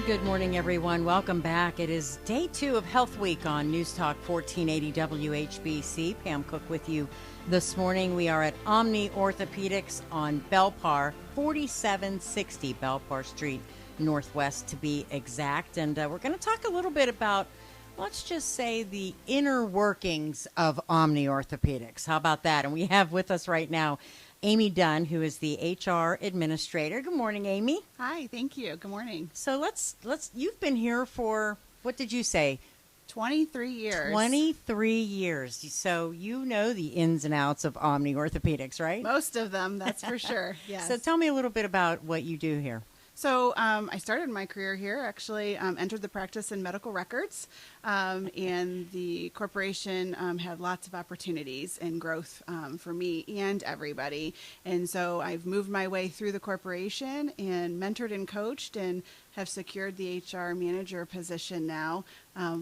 Good morning, everyone. Welcome back. It is day 2 of Health Week on News Talk 1480 WHBC. Pam Cook with you this morning. We are at OMNI Orthopaedics on Belpar, 4760 Belpar Street, Northwest to be exact. And we're going to talk a little bit about, let's just say, the inner workings of OMNI Orthopaedics. How about that? And we have with us right now Amy Dunn, who is the HR administrator. Good morning, Amy. Hi, thank you. Good morning. So let's you've been here for, what did you say? 23 years. 23 years. So you know the ins and outs of OMNI Orthopaedics, right? Most of them, that's for sure. Yes. So tell me a little bit about what you do here. So I started my career here, actually entered the practice in medical records, and the corporation had lots of opportunities and growth for me and everybody. And so I've moved my way through the corporation and mentored and coached and have secured the HR manager position now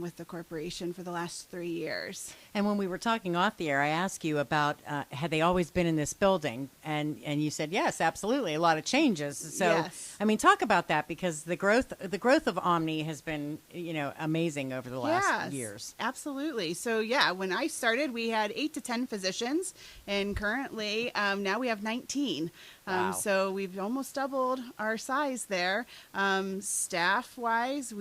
with the corporation for the last 3 years. And when we were talking off the air, I asked you about had they always been in this building, and you said yes, absolutely, a lot of changes. So yes. I mean, talk about that, because the growth of OMNI has been amazing over the last years. Absolutely. So yeah, when I started, we had 8 to 10 physicians, and currently now we have 19. Wow. So we've almost doubled our size there. Staff-wise,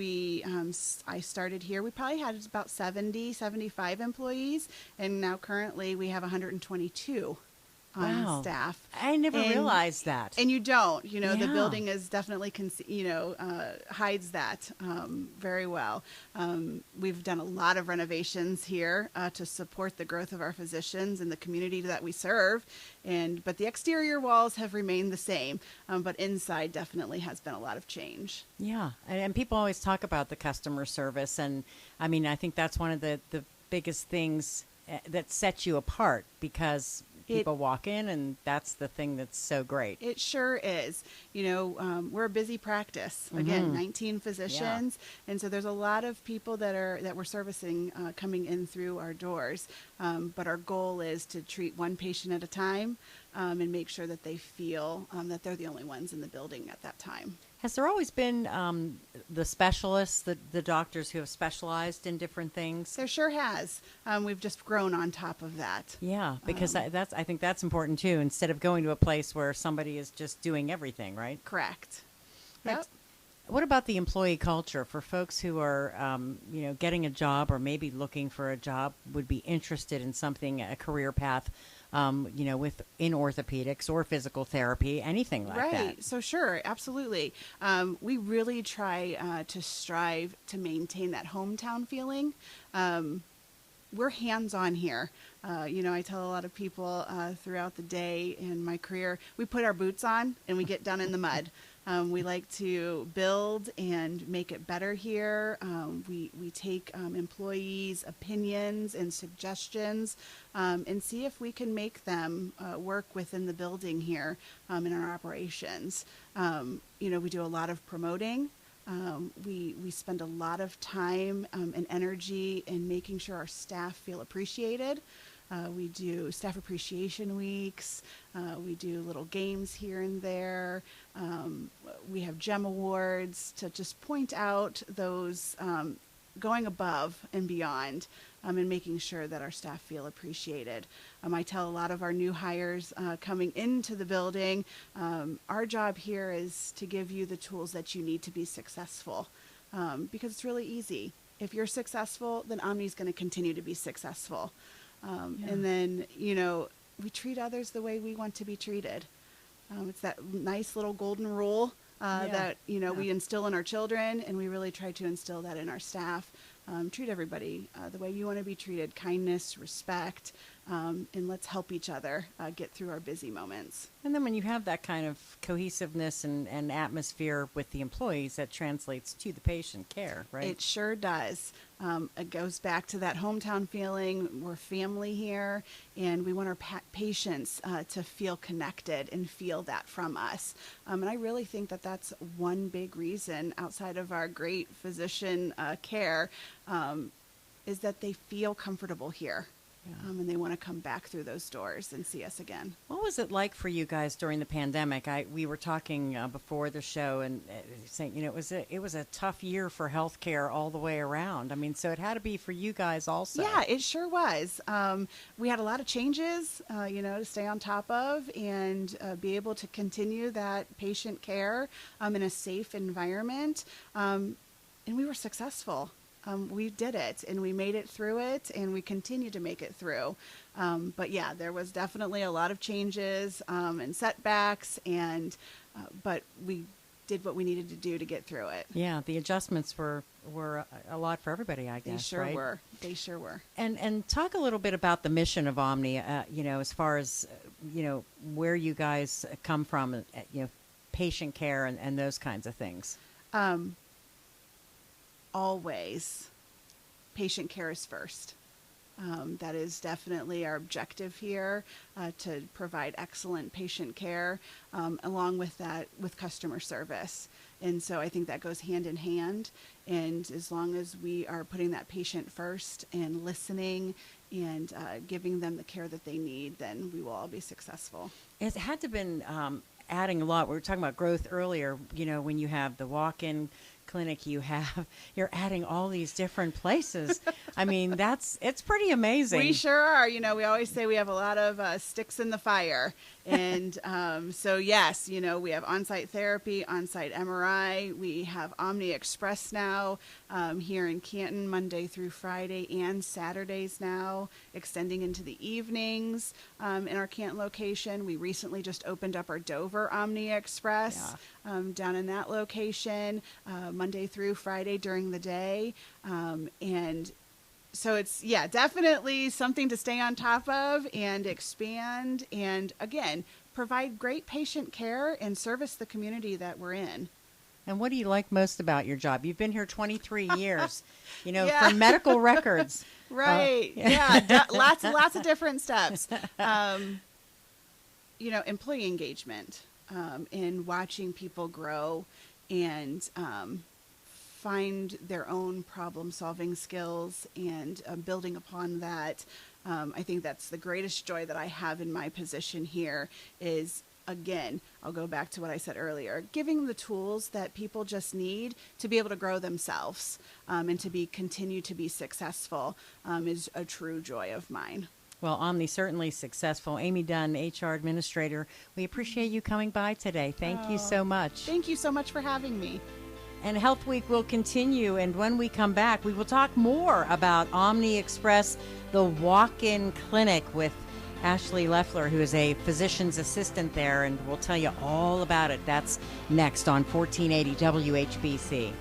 I started here. We probably had about 70, 75 employees, and now currently we have 122 on staff. I never realized that. And you don't. The building is definitely, hides that very well. We've done a lot of renovations here to support the growth of our physicians and the community that we serve. But the exterior walls have remained the same, but inside definitely has been a lot of change. Yeah, and people always talk about the customer service, and I mean, I think that's one of the biggest things that sets you apart, because people walk in, and that's the thing that's so great. It sure is. We're a busy practice. Again, 19 physicians, and so there's a lot of people that we're servicing coming in through our doors. But our goal is to treat one patient at a time and make sure that they feel that they're the only ones in the building at that time. Has there always been the specialists, the doctors who have specialized in different things? There sure has. We've just grown on top of that. Yeah, because I think that's important too. Instead of going to a place where somebody is just doing everything, right? Correct. Yep. What about the employee culture for folks who are, getting a job or maybe looking for a job, would be interested in something, a career path, in orthopedics or physical therapy, anything like that? Right. So sure, absolutely. We really try to strive to maintain that hometown feeling. We're hands-on here. I tell a lot of people throughout the day in my career, we put our boots on and we get down in the mud. We like to build and make it better here. We take employees' opinions and suggestions and see if we can make them work within the building here in our operations. We do a lot of promoting. We spend a lot of time and energy in making sure our staff feel appreciated. We do staff appreciation weeks. We do little games here and there. We have GEM awards to just point out those going above and beyond and making sure that our staff feel appreciated. I tell a lot of our new hires coming into the building, our job here is to give you the tools that you need to be successful, because it's really easy. If you're successful, then OMNI's going to continue to be successful. And then, we treat others the way we want to be treated. It's that nice little golden rule that, we instill in our children, and we really try to instill that in our staff. Treat everybody the way you want to be treated, kindness, respect, and let's help each other get through our busy moments. And then when you have that kind of cohesiveness and atmosphere with the employees, that translates to the patient care, right? It sure does. It goes back to that hometown feeling. We're family here, and we want our patients to feel connected and feel that from us. And I really think that that's one big reason, outside of our great physician care, is that they feel comfortable here. and they want to come back through those doors and see us again. What was it like for you guys during the pandemic? We were talking before the show and saying, it was a tough year for healthcare all the way around. I mean, so it had to be for you guys also. Yeah, it sure was. We had a lot of changes, to stay on top of and be able to continue that patient care in a safe environment. And we were successful. We did it, and we made it through it, and we continue to make it through. But yeah, there was definitely a lot of changes and setbacks, but we did what we needed to do to get through it. Yeah, the adjustments were a lot for everybody, I guess. They sure right? were. They sure were. And talk a little bit about the mission of OMNI. As far as where you guys come from, patient care and those kinds of things. Always, patient care is first. That is definitely our objective here, to provide excellent patient care, along with that, with customer service. And so I think that goes hand in hand. And as long as we are putting that patient first and listening and giving them the care that they need, then we will all be successful. It had to have been adding a lot. We were talking about growth earlier. When you have the walk-in clinic, you're adding all these different places. I mean, it's pretty amazing. We sure are. We always say we have a lot of sticks in the fire. And so yes, we have on-site therapy, on-site MRI. We have OMNI Express now here in Canton, Monday through Friday and Saturdays now, extending into the evenings in our Canton location. We recently just opened up our Dover OMNI Express down in that location, Monday through Friday during the day. And so it's, definitely something to stay on top of and expand and, again, provide great patient care and service the community that we're in. And what do you like most about your job? You've been here 23 years, from medical records. Right. Lots of different steps. Employee engagement, in watching people grow and find their own problem-solving skills and building upon that. I think that's the greatest joy that I have in my position here is, again, I'll go back to what I said earlier, giving the tools that people just need to be able to grow themselves and to continue to be successful is a true joy of mine. Well, OMNI certainly successful. Amy Dunn, HR Administrator, we appreciate you coming by today. Thank you so much. Thank you so much for having me. And Health Week will continue, and when we come back, we will talk more about OMNI Express, the walk-in clinic, with Ashley Leffler, who is a physician's assistant there, and we'll tell you all about it. That's next on 1480 WHBC.